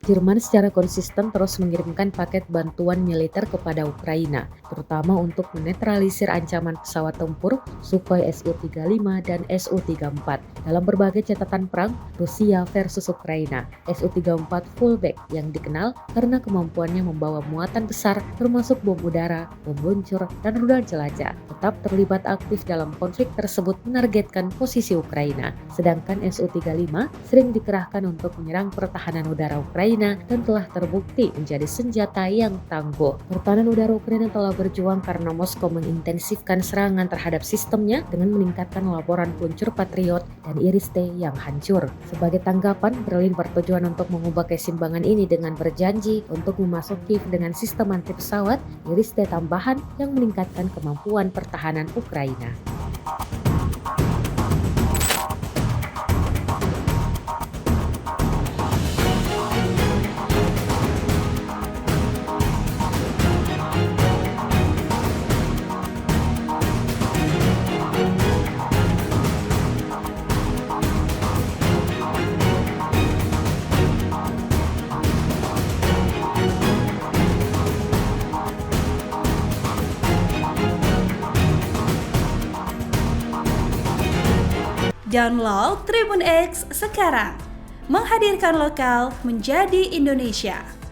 Jerman secara konsisten terus mengirimkan paket bantuan militer kepada Ukraina, terutama untuk menetralisir ancaman pesawat tempur Sukhoi Su-35 dan Su-34. Dalam berbagai catatan perang Rusia versus Ukraina, Su-34 fullback yang dikenal karena kemampuannya membawa muatan besar termasuk bom udara, bom luncur, dan rudal jelajah, tetap terlibat aktif dalam konflik tersebut menargetkan posisi Ukraina. Sedangkan Su-35 sering dikerahkan untuk menyerang pertahanan udara Ukraina dan telah terbukti menjadi senjata yang tangguh. Pertahanan udara Ukraina telah berjuang karena Moskow mengintensifkan serangan terhadap sistemnya dengan meningkatkan laporan peluncur Patriot dan Iris-T yang hancur. Sebagai tanggapan, Berlin bertujuan untuk mengubah keseimbangan ini dengan berjanji untuk memasuki dengan sistem anti pesawat Iris-T tambahan yang meningkatkan kemampuan pertahanan Ukraina. Download Tribun X sekarang, menghadirkan lokal menjadi Indonesia.